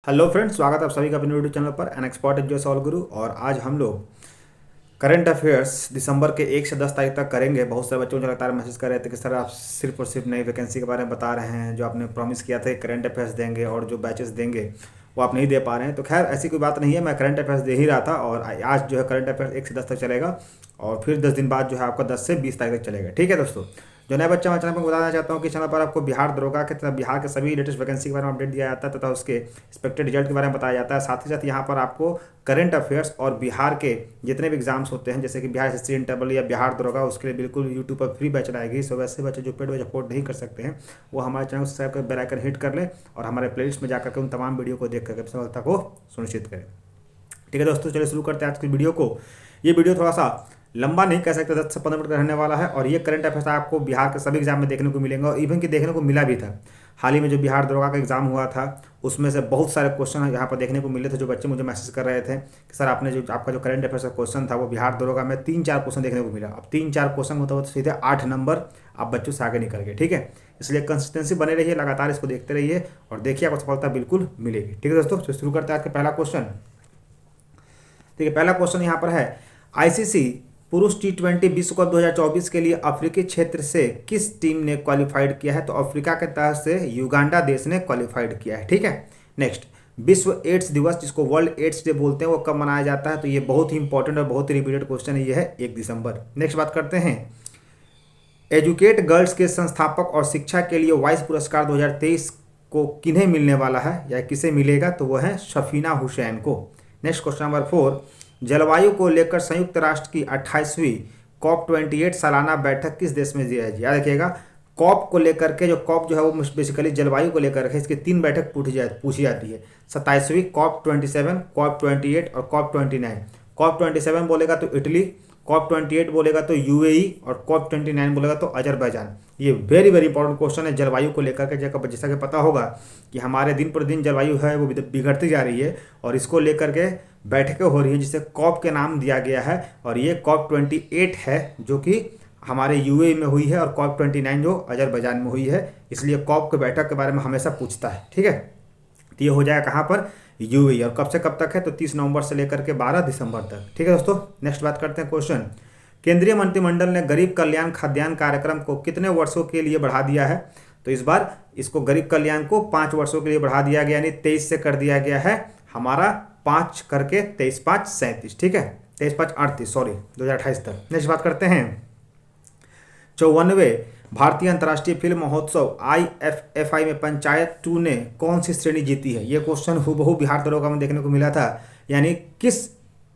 Hello friends, स्वागत है आप सभी का अपने यूट्यूब चैनल पर एन एक्सपर्ट एजुकेशन सॉल्व गुरु। और आज हम लोग करंट अफेयर्स दिसंबर के 1 से 10 तारीख तक करेंगे। बहुत सारे बच्चों मुझे लगातार मैसेज कर रहे थे कि सर आप सिर्फ और सिर्फ नई वैकेंसी के बारे में बता रहे हैं, जो आपने प्रॉमिस किया था करंट अफेयर्स देंगे और जो बैचेस देंगे वो आप नहीं दे पा रहे हैं। तो खैर ऐसी कोई बात नहीं है, मैं करंट अफेयर्स दे ही रहा था और आज जो है करंट अफेयर्स 1 से 10 तक चलेगा और फिर 10 दिन बाद जो है आपका 10 से 20 तारीख तक चलेगा। ठीक है दोस्तों, जो नए बच्चा हमारे चैनल पर बताना चाहता हूँ कि चैनल पर आपको बिहार दरोगा के तथा बिहार के सभी लेटेस्ट वैकेंसी के बारे में अपडेट दिया जाता है तथा उसके एक्सपेक्टेड रिजल्ट के बारे में बताया जाता है। साथ ही साथ यहाँ पर आपको करंट अफेयर्स और बिहार के जितने भी एग्जाम्स होते हैं, जैसे कि बिहार एसएससी इंटरवल या बिहार दरोगा, उसके लिए बिल्कुल यूट्यूब पर फ्री बैच आएगी। सो वैसे बच्चे जो पेड बैच अफोर्ड नहीं कर सकते हैं वो हमारे चैनल को सब्सक्राइब कर बेल आइकन हिट कर लें और हमारे प्लेलिस्ट में जाकर के उन तमाम वीडियो को देख करके सफलता को सुनिश्चित करें। ठीक है दोस्तों, चलिए शुरू करते हैं आज की वीडियो को। ये वीडियो थोड़ा सा लंबा नहीं कह सकते, 10 से 15 मिनट का रहने वाला है और ये करंट अफेयर्स आपको बिहार के सभी एग्जाम में देखने को मिलेंगे और इवन कि देखने को मिला भी था। हाल ही में जो बिहार दरोगा का एग्जाम हुआ था उसमें से बहुत सारे क्वेश्चन यहाँ पर देखने को मिले थे। जो बच्चे मुझे मैसेज कर रहे थे कि सर आपने जो आपका जो करंट अफेयर्स का क्वेश्चन था वो बिहार दरोगा में 3-4 क्वेश्चन देखने को मिला। अब 3-4 क्वेश्चन होता हो तो सीधे 8 नंबर आप बच्चों से आगे निकल गए। ठीक है, इसलिए कंसिस्टेंसी बने रहिए, लगातार इसको देखते रहिए और देखिए आपको सफलता बिल्कुल मिलेगी। ठीक है दोस्तों, तो शुरू करते हैं आज का पहला क्वेश्चन। ठीक है, पहला क्वेश्चन यहाँ पर है, आईसीसी पुरुष टी20 विश्व कप 2024 के लिए अफ्रीकी क्षेत्र से किस टीम ने क्वालिफाइड किया है? तो अफ्रीका के तहत से युगांडा देश ने क्वालिफाइड किया है। ठीक है, नेक्स्ट, विश्व एड्स दिवस जिसको वर्ल्ड एड्स डे बोलते हैं वो कब मनाया जाता है? तो ये बहुत ही इंपॉर्टेंट और बहुत ही रिपीटेड क्वेश्चन है, ये है 1 दिसंबर। नेक्स्ट बात करते हैं, एजुकेट गर्ल्स के संस्थापक और शिक्षा के लिए वाइस पुरस्कार 2023 को किन्हें मिलने वाला है या किसे मिलेगा? तो वो है शफीना हुसैन को। नेक्स्ट क्वेश्चन नंबर 4, जलवायु को लेकर संयुक्त राष्ट्र की 28वीं COP28 सालाना बैठक किस देश में जाएगी? याद रखिएगा, कॉप को लेकर के, जो कॉप जो है वो बेसिकली जलवायु को लेकर है, इसकी 3 बैठक पूछी जाती है। 27वीं COP27, COP28 और COP29। COP27 बोलेगा तो इटली, COP28 बोलेगा तो यूएई और COP29 बोलेगा तो अजरबैजान। ये वेरी वेरी इंपॉर्टेंट क्वेश्चन है जलवायु को लेकर के। जैसा कि पता होगा कि हमारे दिन पर दिन जलवायु है वो बिगड़ती जा रही है और इसको लेकर के बैठकें हो रही है जिसे कॉप के नाम दिया गया है और ये COP28 है जो कि हमारे यूएई में हुई है और COP29 जो अजरबैजान में हुई है। इसलिए कॉप के बैठक के बारे में हमेशा पूछता है। ठीक है, तो ये हो जाएगा कहाँ पर? यूएई। और कब से कब तक है? तो 30 नवंबर से लेकर के 12 दिसंबर तक। ठीक है दोस्तों, नेक्स्ट बात करते हैं क्वेश्चन, केंद्रीय मंत्रिमंडल ने गरीब कल्याण खाद्यान्न कार्यक्रम को कितने वर्षों के लिए बढ़ा दिया है? तो इस बार इसको गरीब कल्याण को 5 वर्षों के लिए बढ़ा दिया गया, यानी 23 से कर दिया गया है हमारा 5 करके 23×5 = 37। ठीक है, 23×5 = 38, सॉरी 2028 तक। नेक्स्ट बात करते हैं, 54वें भारतीय अंतर्राष्ट्रीय फिल्म महोत्सव IFFI में पंचायत 2 ने कौन सी श्रेणी जीती है? ये क्वेश्चन हूबहू बिहार दरोगा में देखने को मिला था, यानी किस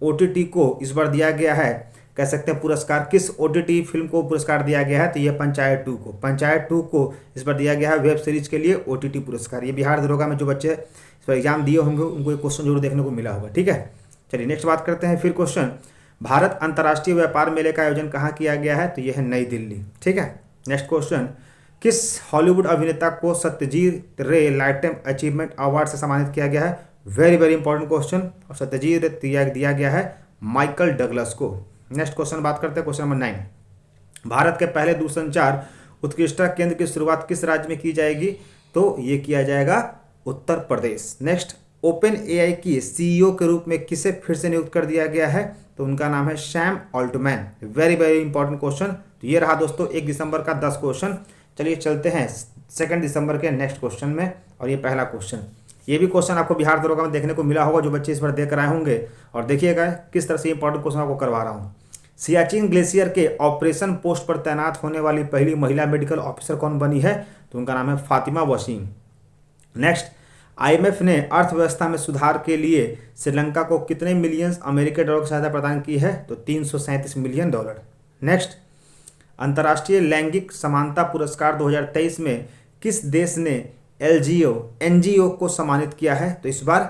OTT को इस बार दिया गया है, कह सकते हैं पुरस्कार, किस OTT फिल्म को पुरस्कार दिया गया है? तो ये पंचायत 2 को, पंचायत 2 को इस बार दिया गया है वेब सीरीज के लिए OTT पुरस्कार। ये बिहार दरोगा में जो बच्चे इस पर एग्जाम दिए होंगे उनको ये क्वेश्चन जरूर देखने को मिला होगा। ठीक है, चलिए नेक्स्ट बात करते हैं फिर क्वेश्चन, भारत अंतर्राष्ट्रीय व्यापार मेले का आयोजन कहाँ किया गया है? तो यह है नई दिल्ली। ठीक है, नेक्स्ट क्वेश्चन, किस हॉलीवुड अभिनेता को सत्यजीत रे लाइफटाइम अचीवमेंट अवार्ड से सम्मानित किया गया है? वेरी वेरी इंपॉर्टेंट क्वेश्चन, और सत्यजीत रे दिया गया है माइकल डगलस को। नेक्स्ट क्वेश्चन बात करते हैं क्वेश्चन नंबर 9, भारत के पहले दूरसंचार उत्कृष्टता केंद्र की शुरुआत किस राज्य में की जाएगी? तो ये किया जाएगा Uttar Pradesh. Next, open AI की CEO के रूप में किसे फिर से नियुक्त कर दिया गया है? तो उनका नाम है Sam Altman. Very very important question. तो ये रहा दोस्तों 1 दिसंबर का 10 क्वेश्चन। चलिए चलते हैं 2 दिसंबर के नेक्स्ट क्वेश्चन में, और ये पहला क्वेश्चन, ये भी क्वेश्चन आपको बिहार दरोगा में देखने को मिला होगा जो बच्चे इस बार देख कर आए होंगे। और देखिएगा किस तरह से इंपॉर्टेंट क्वेश्चन आपको करवा रहा हूँ। सियाचिन ग्लेशियर के ऑपरेशन पोस्ट पर तैनात होने वाली पहली महिला मेडिकल ऑफिसर कौन बनी है? तो उनका नाम है फातिमा वसीम। नेक्स्ट, IMF ने अर्थव्यवस्था में सुधार के लिए श्रीलंका को कितने मिलियन अमेरिकी डॉलर की सहायता प्रदान की है? तो $337 मिलियन। नेक्स्ट, अंतर्राष्ट्रीय लैंगिक समानता पुरस्कार 2023 में किस देश ने NGO को सम्मानित किया है? तो इस बार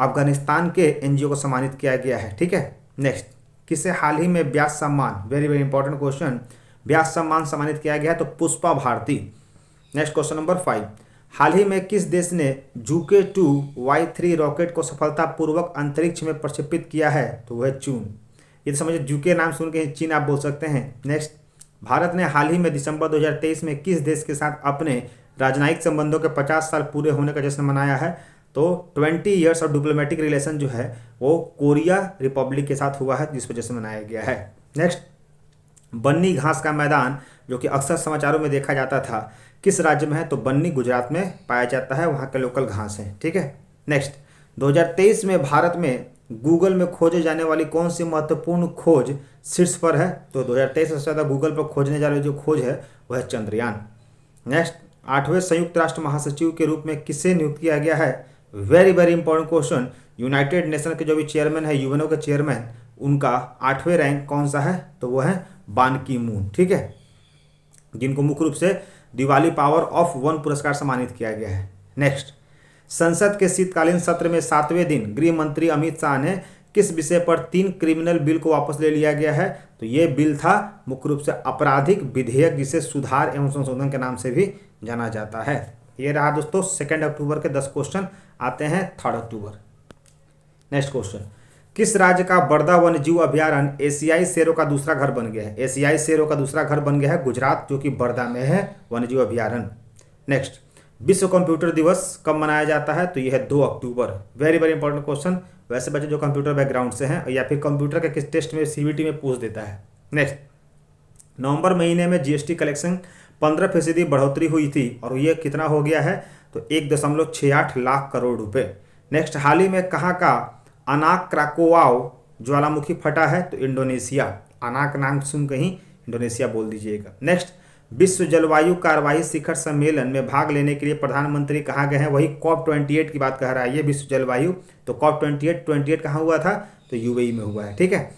अफगानिस्तान के NGO को सम्मानित किया गया है। ठीक है, नेक्स्ट, किसे हाल ही में Vyas Samman, very very important question, Vyas Samman सम्मानित किया गया है? तो Pushpa Bharti. Next question number 5, हाल ही में किस देश ने जूके 2Y3 रॉकेट को सफलतापूर्वक अंतरिक्ष में प्रक्षेपित किया है? तो वह चीन। ये तो समझिए जूके नाम सुन के चीन आप बोल सकते हैं। नेक्स्ट, भारत ने हाल ही में दिसंबर 2023 में किस देश के साथ अपने राजनयिक संबंधों के 50 साल पूरे होने का जश्न मनाया है? तो तो 20 ईयर्स ऑफ डिप्लोमेटिक रिलेशन जो है वो कोरिया रिपब्लिक के साथ हुआ है, जिस वजह से मनाया गया है। नेक्स्ट, बन्नी घास का मैदान जो कि अक्सर समाचारों में देखा जाता था, किस राज्य में है? तो बन्नी गुजरात में पाया जाता है, वहाँ के लोकल घास है। ठीक है। नेक्स्ट, 2023 में भारत में गूगल में खोजे जाने वाली कौन सी महत्वपूर्ण खोज शीर्ष पर है? तो 2023 सबसे ज़्यादा गूगल पर खोजने जा रही जो खोज है वह है चंद्रयान। नेक्स्ट, 8वें संयुक्त राष्ट्र महासचिव के रूप में किसे नियुक्त किया गया है? Very very important question. United nation के जो भी चेयरमैन है, यूएनओ के चेयरमैन, उनका 8वें रैंक कौन सा है? तो वो है बान की मून। ठीक है, जिनको मुख्य रूप से दिवाली पावर ऑफ वन पुरस्कार सम्मानित किया गया है। नेक्स्ट, संसद के शीतकालीन सत्र में 7वें दिन गृह मंत्री अमित शाह ने किस विषय पर 3 क्रिमिनल बिल को वापस ले लिया गया है? तो ये बिल था मुख्य रूप से आपराधिक विधेयक, जिसे सुधार एवं संशोधन के नाम से भी जाना जाता है। ये रहा दोस्तों 2 अक्टूबर के 10 क्वेश्चन। आते हैं 3 अक्टूबर। नेक्स्ट क्वेश्चन, किस राज्य का बर्दा वन्यजीव अभयारण्य एशियाई शेरों का दूसरा घर बन गया है? एशियाई शेरों का दूसरा घर बन गया है गुजरात, जो कि बर्दा में है वन्यजीव अभयारण्य। नेक्स्ट, विश्व कंप्यूटर दिवस कब मनाया जाता है? तो यह है 2 अक्टूबर। वेरी वेरी इंपॉर्टेंट क्वेश्चन, वैसे बच्चे जो कंप्यूटर बैकग्राउंड से हैं या फिर कंप्यूटर के किस टेस्ट में सीबीटी में पूछ देता है। नेक्स्ट, नवंबर महीने में जीएसटी कलेक्शन 15% बढ़ोतरी हुई थी और ये कितना हो गया है? तो 1.68 लाख करोड़ रुपए। नेक्स्ट, हाल ही में कहाँ का अनाक क्राकोवाव ज्वालामुखी फटा है? तो इंडोनेशिया। अनाक नाम सुन कहीं इंडोनेशिया बोल दीजिएगा। नेक्स्ट, विश्व जलवायु कार्रवाई शिखर सम्मेलन में भाग लेने के लिए प्रधानमंत्री कहाँ गए हैं? वही COP28 की बात कह रहा है ये विश्व जलवायु। तो COP28 कहाँ हुआ था? तो यूएई में हुआ है। ठीक है।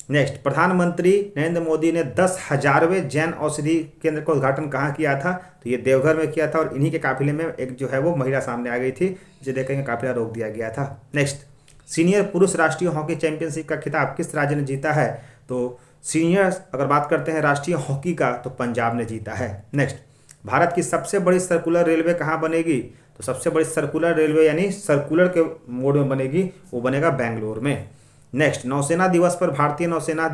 नेक्स्ट, प्रधानमंत्री नरेंद्र मोदी ने 10,000वें जैन औषधि केंद्र का उद्घाटन कहाँ किया था? तो ये देवघर में किया था और इन्हीं के काफिले में एक जो है वो महिला सामने आ गई थी, जिसे देखेंगे काफिला रोक दिया गया था। नेक्स्ट, सीनियर पुरुष राष्ट्रीय हॉकी चैंपियनशिप का खिताब किस राज्य ने जीता है? तो सीनियर अगर बात करते हैं राष्ट्रीय हॉकी का, तो पंजाब ने जीता है। नेक्स्ट, भारत की सबसे बड़ी सर्कुलर रेलवे कहाँ बनेगी? तो सबसे बड़ी सर्कुलर रेलवे यानी सर्कुलर के मोड में बनेगी, वो बनेगा बेंगलोर में। नेक्स्ट, नौसेना दिवस पर भारतीय नौसेना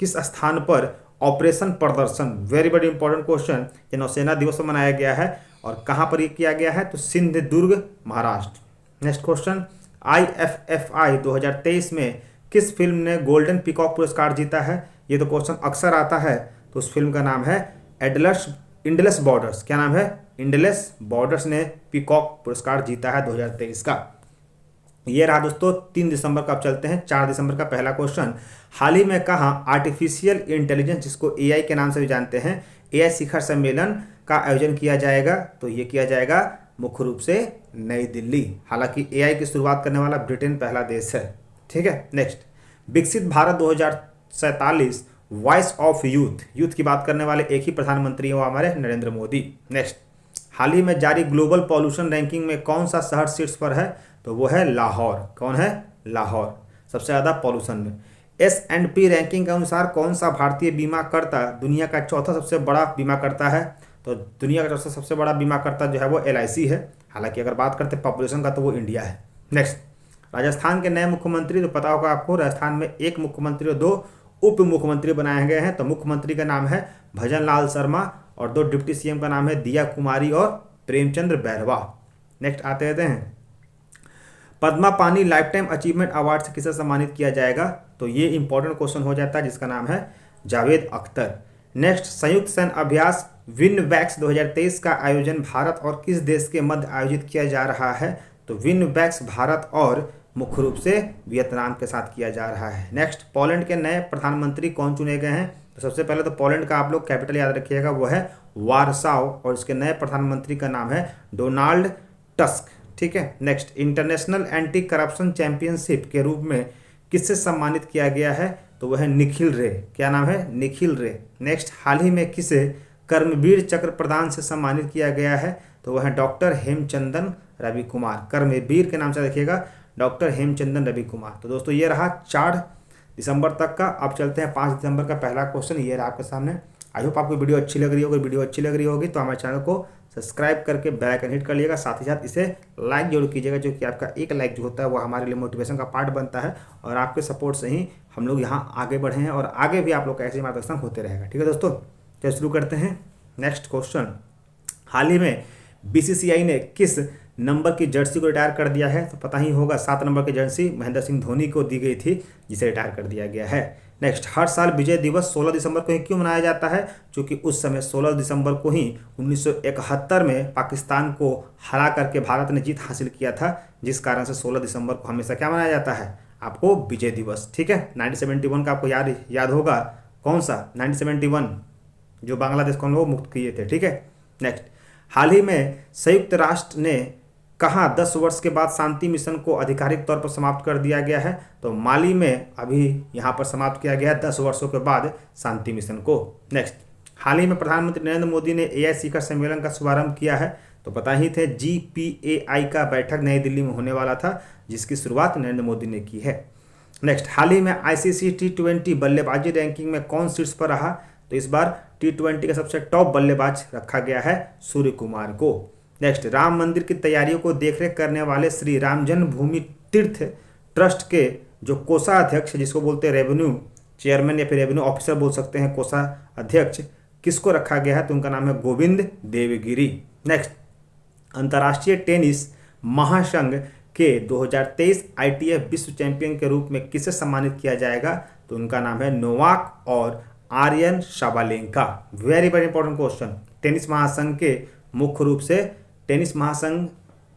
किस स्थान पर ऑपरेशन प्रदर्शन, वेरी वेरी इंपॉर्टेंट क्वेश्चन, ये नौसेना दिवस पर मनाया गया है और कहाँ पर ये किया गया है? तो Sindhudurg Maharashtra. Next question, IFFI 2023 में किस फिल्म ने गोल्डन पीकॉक पुरस्कार जीता है? ये तो क्वेश्चन अक्सर आता है। तो उस फिल्म का नाम है इंडलेस बॉर्डर्स। क्या नाम है? इंडलेस बॉर्डर्स ने पीकॉक पुरस्कार जीता है 2023 का। ये रहा दोस्तों 3 दिसंबर का। अब चलते हैं 4 दिसंबर का पहला क्वेश्चन। हाल ही में कहाँ आर्टिफिशियल इंटेलिजेंस, जिसको AI के नाम से भी जानते हैं, AI शिखर सम्मेलन का आयोजन किया जाएगा? तो ये किया जाएगा मुख्य रूप से नई दिल्ली। हालांकि AI की शुरुआत करने वाला ब्रिटेन पहला देश है। ठीक है। नेक्स्ट, विकसित भारत 2047 वॉइस ऑफ यूथ की बात करने वाले एक ही प्रधानमंत्री हैं, वो हमारे नरेंद्र मोदी। नेक्स्ट, हाल ही में जारी ग्लोबल पॉल्यूशन रैंकिंग में कौन सा शहर शीर्ष पर है? तो वो है लाहौर। कौन है? लाहौर, सबसे ज़्यादा पॉल्यूशन में। S&P रैंकिंग के अनुसार कौन सा भारतीय बीमा करता दुनिया का चौथा सबसे बड़ा बीमा करता है? तो दुनिया का चौथा सबसे बड़ा बीमा करता जो है वो LIC है। हालांकि अगर बात करते हैं पॉपुलेशन का तो वो इंडिया है। नेक्स्ट, राजस्थान के नए मुख्यमंत्री, तो पता होगा आपको, राजस्थान में 1 मुख्यमंत्री और 2 उप मुख्यमंत्री बनाए गए हैं। तो मुख्यमंत्री का नाम है भजन लाल शर्मा और 2 डिप्टी CM का नाम है दिया कुमारी और प्रेमचंद्र बैरवा। नेक्स्ट आते रहते हैं, पद्मा पानी लाइफ टाइम अचीवमेंट अवार्ड से किसे सम्मानित किया जाएगा? तो ये इंपॉर्टेंट क्वेश्चन हो जाता है, जिसका नाम है जावेद अख्तर। नेक्स्ट, संयुक्त सैन्य अभ्यास विनवैक्स 2023 का आयोजन भारत और किस देश के मध्य आयोजित किया जा रहा है? तो विनवैक्स भारत और मुख्य रूप से वियतनाम के साथ किया जा रहा है। नेक्स्ट, पोलैंड के नए प्रधानमंत्री कौन चुने गए हैं? तो सबसे पहले तो पोलैंड का आप लोग कैपिटल याद रखिएगा, वो है वारसाव, और इसके नए प्रधानमंत्री का नाम है डोनाल्ड टस्क। ठीक है। Next, international anti corruption championship के रूप में किससे सम्मानित किया गया है? तो वह है निखिल रे। क्या नाम है? निखिल रे। नेक्स्ट, हाल ही में किसे कर्मवीर चक्र प्रदान से सम्मानित किया गया है? तो वह है डॉक्टर हेमचंदन रवि कुमार। कर्मवीर के नाम से रखिएगा, डॉक्टर हेमचंदन रवि कुमार। तो दोस्तों ये रहा 4 दिसंबर तक का। अब चलते हैं 5 दिसंबर का पहला क्वेश्चन। ये रहा आपके सामने। आई होप आपको वीडियो अच्छी लग रही होगी। वीडियो अच्छी लग रही होगी तो हमारे चैनल को सब्सक्राइब करके बेल आइकन हिट कर लीजिएगा। साथ ही साथ इसे लाइक जरूर कीजिएगा, जो कि आपका एक लाइक जो होता है वो हमारे लिए मोटिवेशन का पार्ट बनता है और आपके सपोर्ट से ही हम लोग यहाँ आगे बढ़े हैं और आगे भी आप लोग का ऐसे मार्गदर्शन होते रहेगा। ठीक है दोस्तों, तो शुरू करते हैं। नेक्स्ट क्वेश्चन, हाल ही में BCCI ने किस नंबर की जर्सी को रिटायर कर दिया है? तो पता ही होगा, 7 नंबर की जर्सी महेंद्र सिंह धोनी को दी गई थी, जिसे रिटायर कर दिया गया है। नेक्स्ट, हर साल विजय दिवस 16 दिसंबर को ही क्यों मनाया जाता है? क्योंकि उस समय 16 दिसंबर को ही 1971 में पाकिस्तान को हरा करके भारत ने जीत हासिल किया था, जिस कारण से 16 दिसंबर को हमेशा क्या मनाया जाता है? आपको विजय दिवस। ठीक है, 1971 का आपको याद होगा, कौन सा? 1971, जो बांग्लादेश को हम लोग मुक्त किए थे। ठीक है, नेक्स्ट, हाल ही में संयुक्त राष्ट्र ने कहाँ 10 वर्ष के बाद शांति मिशन को आधिकारिक तौर पर समाप्त कर दिया गया है? तो माली में अभी यहाँ पर समाप्त किया गया है 10 वर्षों के बाद शांति मिशन को। नेक्स्ट, हाल ही में प्रधानमंत्री नरेंद्र मोदी ने एआई शिखर सम्मेलन का शुभारंभ किया है। तो पता ही थे, GPAI का बैठक नई दिल्ली में होने वाला था, जिसकी शुरुआत नरेंद्र मोदी ने की है। नेक्स्ट, हाल ही में ICC T20 बल्लेबाजी रैंकिंग में कौन शीर्ष पर रहा? तो इस बार T20 का सबसे टॉप बल्लेबाज रखा गया है सूर्य कुमार को। नेक्स्ट, राम मंदिर की तैयारियों को देखरेख करने वाले श्री राम जन्मभूमि तीर्थ ट्रस्ट के जो कोषाध्यक्ष, जिसको बोलते हैं रेवेन्यू चेयरमैन या फिर रेवेन्यू ऑफिसर बोल सकते हैं, कोषाध्यक्ष, किसको रखा गया है? तो उनका नाम है गोविंद देवगिरी। नेक्स्ट, अंतर्राष्ट्रीय टेनिस महासंघ के 2023 ITF विश्व चैंपियन के रूप में किसे सम्मानित किया जाएगा? तो उनका नाम है नोवाक और Aryna Sabalenka. Very very important question. Tennis महासंघ के मुख्य रूप से टेनिस महासंघ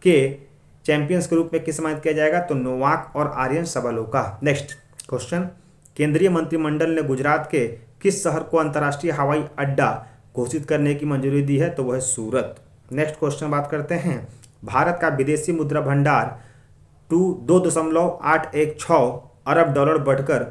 के चैंपियंस के रूप में किस सम्मानित किया जाएगा? तो नोवाक और आर्यन साबालेंका। नेक्स्ट क्वेश्चन, केंद्रीय मंत्रिमंडल ने गुजरात के किस शहर को अंतर्राष्ट्रीय हवाई अड्डा घोषित करने की मंजूरी दी है? तो वह है सूरत। नेक्स्ट क्वेश्चन बात करते हैं, भारत का विदेशी मुद्रा भंडार 2.816 अरब डॉलर बढ़कर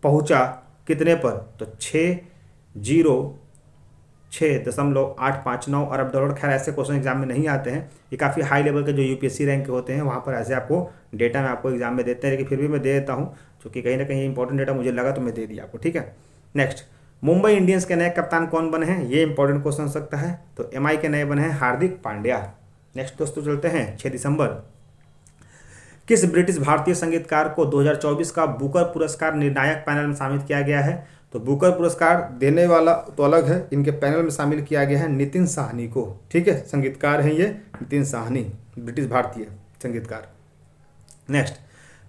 पहुंचा कितने पर? तो 6.859 अरब डॉलर। खैर ऐसे क्वेश्चन एग्जाम में नहीं आते हैं, ये काफ़ी हाई लेवल के जो UPSC रैंक के होते हैं वहाँ पर ऐसे आपको डेटा में आपको एग्जाम में देते हैं, लेकिन फिर भी मैं दे देता हूँ, क्योंकि कहीं ना कहीं इंपॉर्टेंट डेटा मुझे लगा तो मैं दे दिया आपको। ठीक है, नेक्स्ट, मुंबई इंडियंस के नए कप्तान कौन बने हैं? ये इंपॉर्टेंट क्वेश्चन हो सकता है। तो MI के नए बने हैं हार्दिक पांड्या। नेक्स्ट दोस्तों चलते हैं 6 दिसंबर, किस ब्रिटिश भारतीय संगीतकार को 2024 का बुकर पुरस्कार निर्णायक पैनल में शामिल किया गया है? तो बुकर पुरस्कार देने वाला तो अलग है, इनके पैनल में शामिल किया गया है नितिन साहनी को। ठीक है, संगीतकार हैं ये नितिन साहनी, ब्रिटिश भारतीय संगीतकार। नेक्स्ट,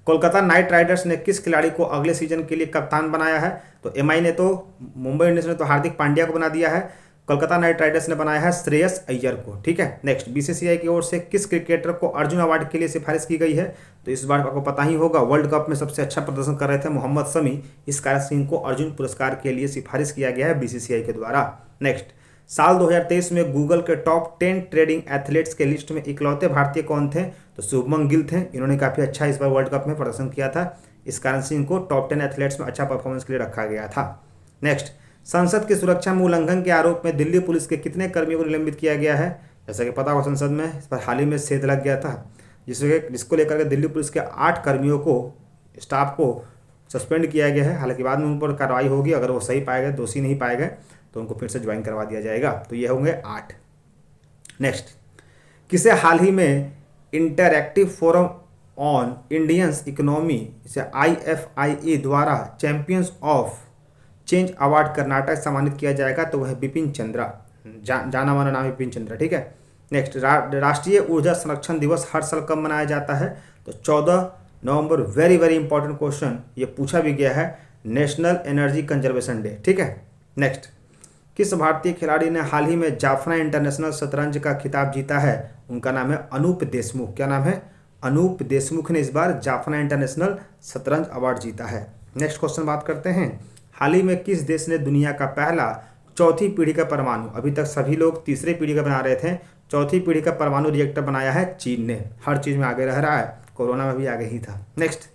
कोलकाता नाइट राइडर्स ने किस खिलाड़ी को अगले सीजन के लिए कप्तान बनाया है? तो MI ने तो, मुंबई इंडियंस ने तो हार्दिक पांड्या को बना दिया है, कोलकाता नाइट राइडर्स ने बनाया है श्रेयस अय्यर को। ठीक है, नेक्स्ट, BCCI की ओर से किस क्रिकेटर को अर्जुन अवार्ड के लिए सिफारिश की गई है? तो इस बार आपको पता ही होगा, वर्ल्ड कप में सबसे अच्छा प्रदर्शन कर रहे थे मोहम्मद शमी, इस कारण से इनको अर्जुन पुरस्कार के लिए सिफारिश किया गया है BCCI के द्वारा। नेक्स्ट, साल 2023 में गूगल के टॉप 10 ट्रेडिंग एथलीट्स के लिस्ट में इकलौते भारतीय कौन थे? तो शुभमन गिल थे। इन्होंने काफ़ी अच्छा इस बार वर्ल्ड कप में प्रदर्शन किया था, इस कारण से इनको टॉप 10 एथलीट्स में अच्छा परफॉर्मेंस के लिए रखा गया था। नेक्स्ट, संसद की सुरक्षा में उल्लंघन के आरोप में दिल्ली पुलिस के कितने कर्मियों को निलंबित किया गया है? जैसा कि पता होगा, संसद में इस पर हाल ही में सेध लग गया था, जिसको लेकर के दिल्ली पुलिस के 8 कर्मियों को, स्टाफ को सस्पेंड किया गया है। हालांकि बाद में उन पर कार्रवाई होगी, अगर वो सही पाए गए, दोषी नहीं पाए गए, तो उनको फिर से ज्वाइन करवा दिया जाएगा। तो ये होंगे 8। नेक्स्ट, किसे हाल ही में interactive forum on Indians economy, इसे IFIE द्वारा champions of change award Karnataka सम्मानित किया जाएगा? तो वह बिपिन चंद्रा, जाना माना नाम बिपिन चंद्रा। ठीक है, नेक्स्ट, राष्ट्रीय ऊर्जा संरक्षण दिवस हर साल कब मनाया जाता है? तो 14 नवंबर। वेरी वेरी इंपॉर्टेंट क्वेश्चन, ये पूछा भी गया है, नेशनल एनर्जी कंजर्वेशन डे। ठीक है, नेक्स्ट, किस भारतीय खिलाड़ी ने हाल ही में जाफना इंटरनेशनल शतरंज का खिताब जीता है? उनका नाम है अनूप देशमुख। क्या नाम है? अनूप देशमुख ने इस बार जाफना इंटरनेशनल शतरंज अवार्ड जीता है। नेक्स्ट क्वेश्चन बात करते हैं, हाल ही में किस देश ने दुनिया का पहला चौथी पीढ़ी का परमाणु, अभी तक सभी लोग तीसरे पीढ़ी का बना रहे थे, चौथी पीढ़ी का परमाणु रिएक्टर बनाया है चीन ने। हर चीज़ में आगे रह रहा है, कोरोना में भी आगे ही था। नेक्स्ट,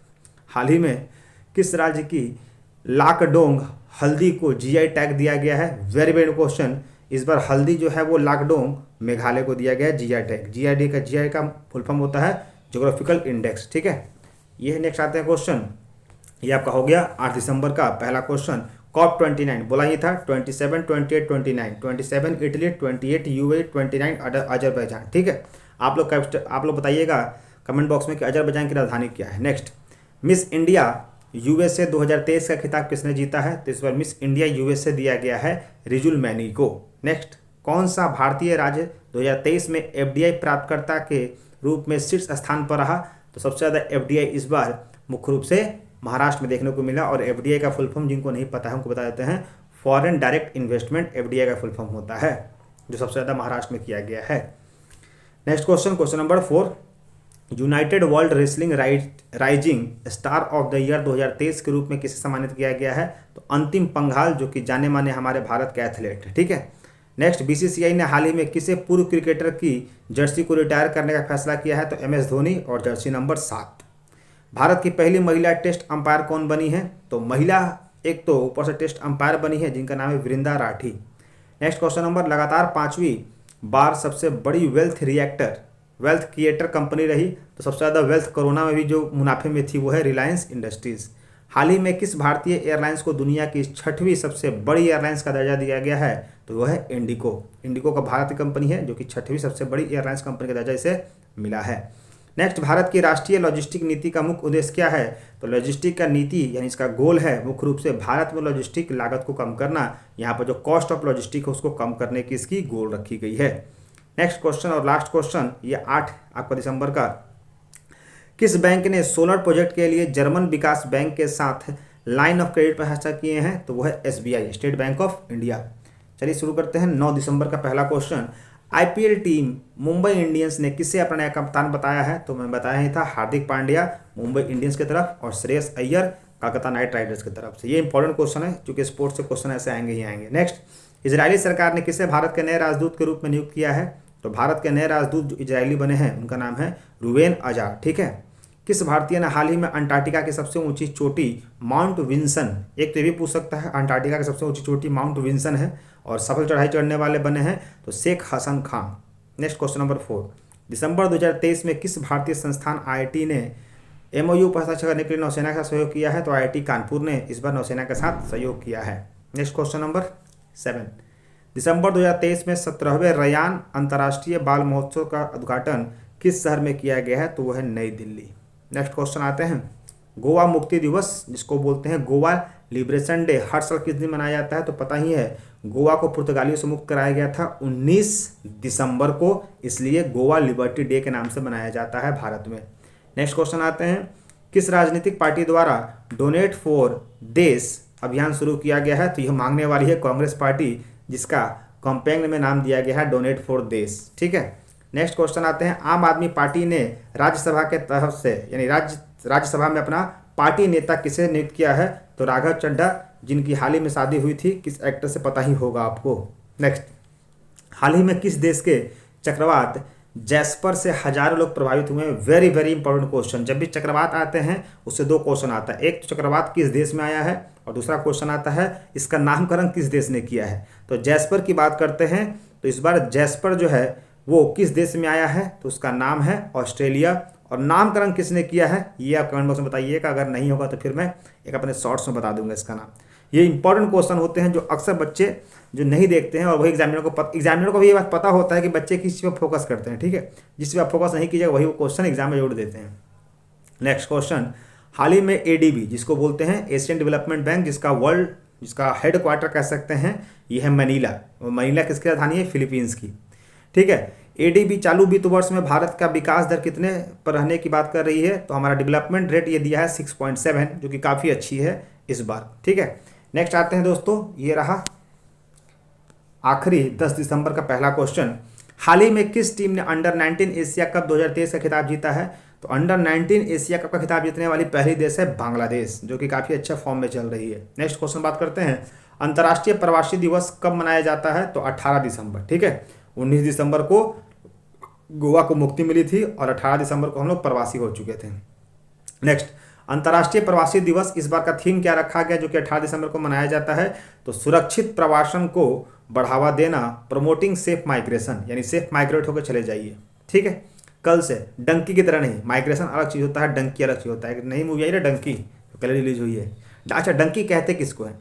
हाल ही में किस राज्य की लाकडोंग हल्दी को GI टैग दिया गया है? Very very question. इस बार हल्दी जो है वो लाकडोंग मेघालय को दिया गया है GI टैग। GI का फुल फॉर्म होता है ज्योग्राफिकल इंडेक्स। ठीक है, ये नेक्स्ट आते हैं क्वेश्चन, ये आपका हो गया 8 दिसंबर का पहला क्वेश्चन। COP29 बोला ही था, 27, 28, 29, 27 इटली, 28 UAE, 29 अजरबैजान। ठीक है, आप लोग बताइएगा कमेंट बॉक्स में कि अजरबैजान की राजधानी क्या है। नेक्स्ट, मिस इंडिया USA 2023 का खिताब किसने जीता है? तो इस बार मिस इंडिया USA दिया गया है रिजुल मैनी को। नेक्स्ट, कौन सा भारतीय राज्य 2023 में एफडीआई प्राप्तकर्ता के रूप में शीर्ष स्थान पर रहा? तो सबसे ज़्यादा एफडीआई इस बार मुख्य रूप से महाराष्ट्र में देखने को मिला। और एफडीआई का फुल फॉर्म जिनको नहीं पता है उनको बता देते हैं, फॉरेन डायरेक्ट इन्वेस्टमेंट एफडीआई का फुल फॉर्म होता है, जो सबसे ज़्यादा महाराष्ट्र में किया गया है। Next question number 4, United world wrestling rising star of the year 2023 के रूप में किसे सम्मानित किया गया है? तो अंतिम पंघाल, जो कि जाने माने हमारे भारत के एथलीट है। ठीक है। नेक्स्ट, बीसीसीआई ने हाल ही में किसे पूर्व क्रिकेटर की जर्सी को रिटायर करने का फैसला किया है? तो एमएस धोनी, और जर्सी नंबर 7। भारत की पहली महिला टेस्ट अंपायर कौन बनी है? तो महिला एक तो ऊपर से टेस्ट अंपायर बनी है जिनका नाम है वृंदा राठी। नेक्स्ट क्वेश्चन नंबर, लगातार 5वीं बार सबसे बड़ी वेल्थ क्रिएटर कंपनी रही। तो सबसे ज़्यादा वेल्थ कोरोना में भी जो मुनाफे में थी वो है रिलायंस इंडस्ट्रीज़। हाल ही में किस भारतीय एयरलाइंस को दुनिया की 6वीं सबसे बड़ी एयरलाइंस का दर्जा दिया गया है? तो वो है इंडिको। इंडिको का भारत की कंपनी है जो कि 6वीं सबसे बड़ी एयरलाइंस कंपनी का दर्जा इसे मिला है। नेक्स्ट, भारत की राष्ट्रीय लॉजिस्टिक नीति का मुख्य उद्देश्य क्या है? तो लॉजिस्टिक का नीति यानी इसका गोल है मुख्य रूप से भारत में लॉजिस्टिक लागत को कम करना। यहाँ पर जो कॉस्ट ऑफ लॉजिस्टिक है उसको कम करने की इसकी गोल रखी गई है। नेक्स्ट क्वेश्चन और लास्ट क्वेश्चन, ये 8 आपका दिसंबर का, किस बैंक ने सोलर प्रोजेक्ट के लिए जर्मन विकास बैंक के साथ लाइन ऑफ क्रेडिट पर हस्ताक्षर किए हैं? तो वो है SBI, state bank of India. चलिए शुरू करते हैं 9 दिसंबर का पहला question. IPL team Mumbai Indians ने किसे अपना नया कप्तान बताया है? तो मैं बताया ही था, हार्दिक पांड्या मुंबई इंडियंस की तरफ और श्रेयस अय्यर कोलकाता नाइट राइडर्स की तरफ से। ये इंपॉर्टेंट क्वेश्चन है क्योंकि स्पोर्ट्स से क्वेश्चन ऐसे आएंगे ही आएंगे। नेक्स्ट, इजरायली सरकार ने किसे भारत के नए राजदूत के रूप में नियुक्त किया है? तो भारत के नए राजदूत जो इजरायली बने हैं उनका नाम है रूवेन अजार। ठीक है। किस भारतीय ने हाल ही में अंटार्कटिका की सबसे ऊंची चोटी माउंट विंसन, एक तो ये भी पूछ सकता है, अंटार्कटिका की सबसे ऊंची चोटी माउंट विंसन है और सफल चढ़ाई चढ़ने वाले बने हैं तो Sheikh Hasan Khan. Next question number 4, दिसंबर 2023 में किस भारतीय संस्थान आईआईटी ने एमओयू पर हस्ताक्षर करने के लिए नौसेना का सहयोग किया है? तो आईआईटी कानपुर ने इस बार नौसेना के साथ सहयोग किया है। नेक्स्ट क्वेश्चन नंबर 7, दिसंबर 2023 में 17वें रयान अंतर्राष्ट्रीय बाल महोत्सव का उद्घाटन किस शहर में किया गया है? तो वह है नई दिल्ली। नेक्स्ट क्वेश्चन आते हैं, गोवा मुक्ति दिवस जिसको बोलते हैं गोवा लिबरेशन डे हर साल किस दिन मनाया जाता है? तो पता ही है, गोवा को पुर्तगालियों से मुक्त कराया गया था 19 दिसंबर को, इसलिए गोवा लिबर्टी डे के नाम से मनाया जाता है भारत में। नेक्स्ट क्वेश्चन आते हैं, किस राजनीतिक पार्टी द्वारा डोनेट फॉर देश अभियान शुरू किया गया है? तो यह मांगने वाली है कांग्रेस पार्टी, जिसका कैंपेन में नाम दिया गया है डोनेट फॉर देश। ठीक है। नेक्स्ट क्वेश्चन आते हैं, आम आदमी पार्टी ने राज्यसभा के तरफ से यानी राज्यसभा में अपना पार्टी नेता किसे नियुक्त किया है? तो राघव चड्ढा, जिनकी हाल ही में शादी हुई थी, किस एक्टर से पता ही होगा आपको। नेक्स्ट, हाल ही में किस देश के चक्रवात जैस्पर से हजारों लोग प्रभावित हुए हैं? Very very important question. जब भी चक्रवात आते हैं उससे 2 क्वेश्चन आता है, एक तो चक्रवात किस देश में आया है और दूसरा क्वेश्चन आता है इसका नामकरण किस देश ने किया है। तो जैस्पर की बात करते हैं तो इस बार जैस्पर जो है वो किस देश में आया है? तो उसका नाम है ऑस्ट्रेलिया। और नामकरण किसने किया है ये आप कमेंट बॉक्स में बताइएगा, अगर नहीं होगा तो फिर मैं एक अपने शॉर्ट्स में बता दूंगा इसका नाम। ये इंपॉर्टेंट क्वेश्चन होते हैं जो अक्सर बच्चे जो नहीं देखते हैं और वही एग्जामिनर को भी ये बात पता होता है कि बच्चे किस चीज़ पर फोकस करते हैं। ठीक है, जिस चीज़ पर फोकस नहीं कीजिएगा वही वो क्वेश्चन एग्जाम में जोड़ देते हैं। नेक्स्ट क्वेश्चन, हाल ही में एडीबी जिसको बोलते हैं एशियन डेवलपमेंट बैंक, जिसका हेडक्वार्टर कह सकते हैं ये है मनीला। मनीला किसकी राजधानी है? फिलीपींस की। ठीक है। एडीबी चालू वित्त वर्ष में भारत का विकास दर कितने पर रहने की बात कर रही है? तो हमारा डेवलपमेंट रेट ये दिया है 6.7, जो कि काफ़ी अच्छी है इस बार। ठीक है। नेक्स्ट आते हैं दोस्तों, ये रहा आखिरी 10 दिसंबर का पहला क्वेश्चन। हाल ही में किस टीम ने अंडर 19 एशिया कप 2023 का खिताब जीता है? तो अंडर 19 एशिया कप का खिताब जीतने वाली पहली देश है बांग्लादेश, जो कि काफ़ी अच्छा फॉर्म में चल रही है। नेक्स्ट क्वेश्चन बात करते हैं, अंतर्राष्ट्रीय प्रवासी दिवस कब मनाया जाता है? तो 18 दिसंबर। ठीक है। 19 दिसंबर को गोवा को मुक्ति मिली थी और 18 दिसंबर को हम लोग प्रवासी हो चुके थे। नेक्स्ट, अंतर्राष्ट्रीय प्रवासी दिवस इस बार का थीम क्या रखा गया जो कि 18 दिसंबर को मनाया जाता है? तो सुरक्षित प्रवासन को बढ़ावा देना, प्रमोटिंग सेफ माइग्रेशन, यानी सेफ माइग्रेट होकर चले जाइए। ठीक है। कल से डंकी की तरह नहीं, माइग्रेशन अलग चीज़ होता है, डंकी अलग चीज़ होता है। नई मूवी आई ना डंकी, तो कल रिलीज हुई है। अच्छा, डंकी कहते किसको है?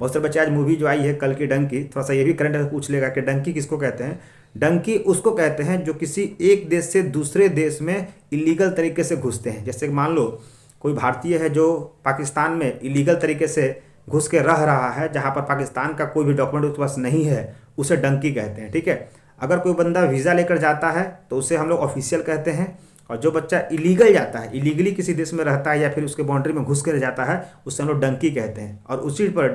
बहुत सारे बच्चे आज मूवी जो आई है कल की डंकी, थोड़ा सा ये भी करंट अफेयर पूछ लेगा कि डंकी किसको कहते हैं। डंकी उसको कहते हैं जो किसी एक देश से दूसरे देश में इलीगल तरीके से घुसते हैं। जैसे मान लो कोई भारतीय है जो पाकिस्तान में इलीगल तरीके से घुस के रह रहा है, जहाँ पर पाकिस्तान का कोई भी डॉक्यूमेंट उसके पास नहीं है, उसे डंकी कहते हैं, ठीक है। अगर कोई बंदा वीज़ा लेकर जाता है तो उसे हम लोग ऑफिशियल कहते हैं, और जो बच्चा इलीगल जाता है, इलीगली किसी देश में रहता है या फिर उसके बाउंड्री में घुस कर जाता है, उससे हम लोग डंकी कहते हैं। और उसी पर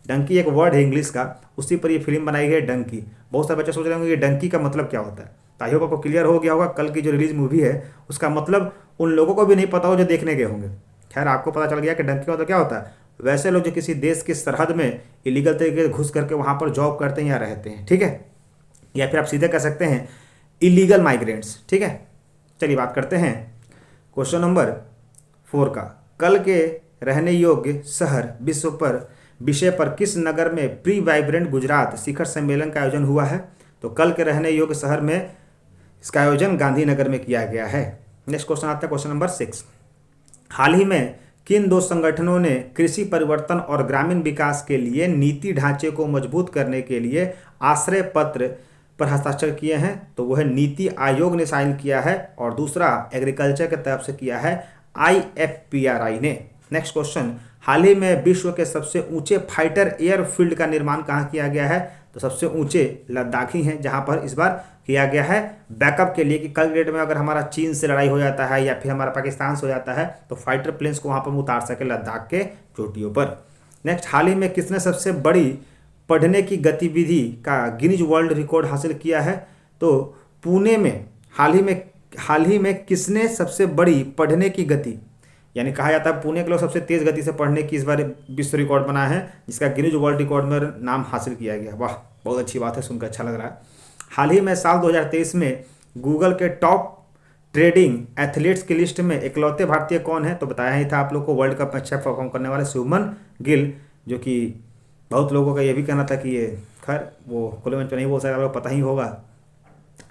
डंकी एक वर्ड है इंग्लिश का, उसी पर ये फिल्म बनाई गई है डंकी। बहुत सारे बच्चे सोच रहे होंगे कि डंकी का मतलब क्या होता है, तो आई होप आपको क्लियर हो गया होगा। कल की जो रिलीज मूवी है उसका मतलब उन लोगों को भी नहीं पता हो जो देखने गए होंगे। खैर आपको पता चल गया कि डंकी का मतलब क्या होता है। वैसे लोग जो किसी देश की सरहद में इलीगल तरीके से घुस करके वहाँ पर जॉब करते हैं या रहते हैं, ठीक है, या फिर आप सीधे कह सकते हैं इलीगल माइग्रेंट्स, ठीक है। चलिए बात करते हैं क्वेश्चन नंबर 4 का। कल के रहने योग्य शहर विषय पर किस नगर में प्री वाइब्रेंट गुजरात शिखर सम्मेलन का आयोजन हुआ है? तो कल के रहने योग्य शहर में इसका आयोजन गांधीनगर में किया गया है। नेक्स्ट क्वेश्चन आता है क्वेश्चन नंबर 6। हाल ही में किन 2 संगठनों ने कृषि परिवर्तन और ग्रामीण विकास के लिए नीति ढांचे को मजबूत करने के लिए आश्रय पत्र पर हस्ताक्षर किए हैं? तो वह नीति आयोग ने साइन किया है, और दूसरा एग्रीकल्चर की तरफ से किया है IFPRI ने। नेक्स्ट क्वेश्चन, हाल ही में विश्व के सबसे ऊंचे फाइटर एयरफील्ड का निर्माण कहाँ किया गया है? तो सबसे ऊंचे लद्दाख ही हैं, जहां पर इस बार किया गया है बैकअप के लिए, कि कल डेट में अगर हमारा चीन से लड़ाई हो जाता है या फिर हमारा पाकिस्तान से हो जाता है तो फाइटर प्लेन्स को वहां पर उतार सके लद्दाख के चोटियों पर। नेक्स्ट, हाल ही में किसने सबसे बड़ी पढ़ने की गतिविधि का गिनीज वर्ल्ड रिकॉर्ड हासिल किया है? तो पुणे में हाल ही में किसने सबसे बड़ी पढ़ने की गति, यानी कहा जाता है पुणे के लोग सबसे तेज गति से पढ़ने की इस बार विश्व रिकॉर्ड बना है, जिसका गिनीज वर्ल्ड रिकॉर्ड में नाम हासिल किया गया। वाह, बहुत अच्छी बात है, सुनकर अच्छा लग रहा है। हाल ही में साल 2023 में गूगल के टॉप ट्रेडिंग एथलीट्स की लिस्ट में इकलौते भारतीय कौन है? तो बताया ही था आप लोग को, वर्ल्ड कप में अच्छा परफॉर्म करने वाले शुभमन गिल, जो कि बहुत लोगों का ये भी कहना था कि ये खैर वो खुले मंच पर नहीं बोल सकता, आपको पता ही होगा।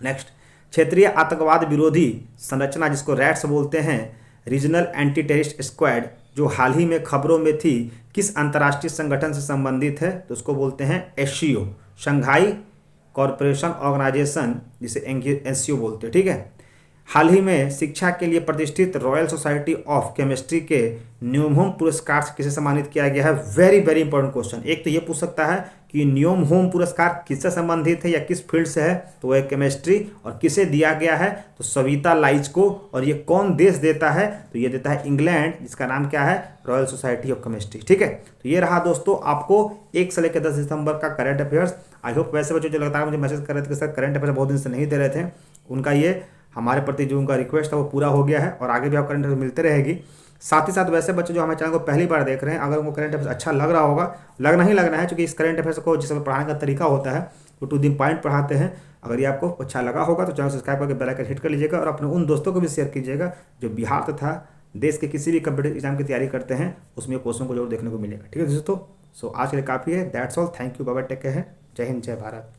नेक्स्ट, क्षेत्रीय आतंकवाद विरोधी संरचना जिसको रैट्स बोलते हैं, रीजनल एंटी टेररिस्ट स्क्वाड, जो हाल ही में खबरों में थी, किस अंतर्राष्ट्रीय संगठन से संबंधित है? तो उसको बोलते हैं SCO, शंघाई कॉरपोरेशन ऑर्गेनाइजेशन, जिसे SCO बोलते हैं, ठीक है। हाल ही में शिक्षा के लिए प्रतिष्ठित रॉयल सोसाइटी ऑफ केमिस्ट्री के न्यूमहोम पुरस्कार से किसे सम्मानित किया गया है? Very very important question. एक तो ये पूछ सकता है कि न्यूमहोम पुरस्कार किससे संबंधित है या किस फील्ड से है? तो वह केमिस्ट्री, और किसे दिया गया है? तो सविता लाइज को। और ये कौन देश देता है? तो ये देता है इंग्लैंड, जिसका नाम क्या है? रॉयल सोसाइटी ऑफ केमिस्ट्री, ठीक है। तो ये रहा दोस्तों आपको 1 से लेकर 10 दिसंबर का करंट अफेयर्स। आई होप वैसे बच्चों जो लगातार मुझे मैसेज कर रहे थे कि सर करंट अफेयर्स बहुत दिन से नहीं दे रहे थे, उनका ये हमारे प्रति जो उनका रिक्वेस्ट था वो पूरा हो गया है, और आगे भी आप करंट अफेयर्स मिलते रहेगी। साथ ही साथ वैसे बच्चे जो हमारे चैनल को पहली बार देख रहे हैं, अगर उनको करंट अफेयर्स अच्छा लग रहा होगा, लगना ही लगना है, क्योंकि इस करंट अफेयर्स को जिस पढ़ाने का तरीका होता है वो टू द पॉइंट पढ़ाते हैं। अगर ये आपको अच्छा लगा होगा तो चैनल सब्सक्राइब करके बेल आइकन हिट कर लीजिएगा, और अपने उन दोस्तों को भी शेयर कीजिएगा जो बिहार तथा देश के किसी भी कम्पिटिटिव एग्जाम की तैयारी करते हैं, उसमें क्वेश्चन को जरूर देखने को मिलेगा, ठीक है दोस्तों। सो आज के लिए काफ़ी है, that's all, thank you, bye bye, take care है, जय हिंद, जय भारत।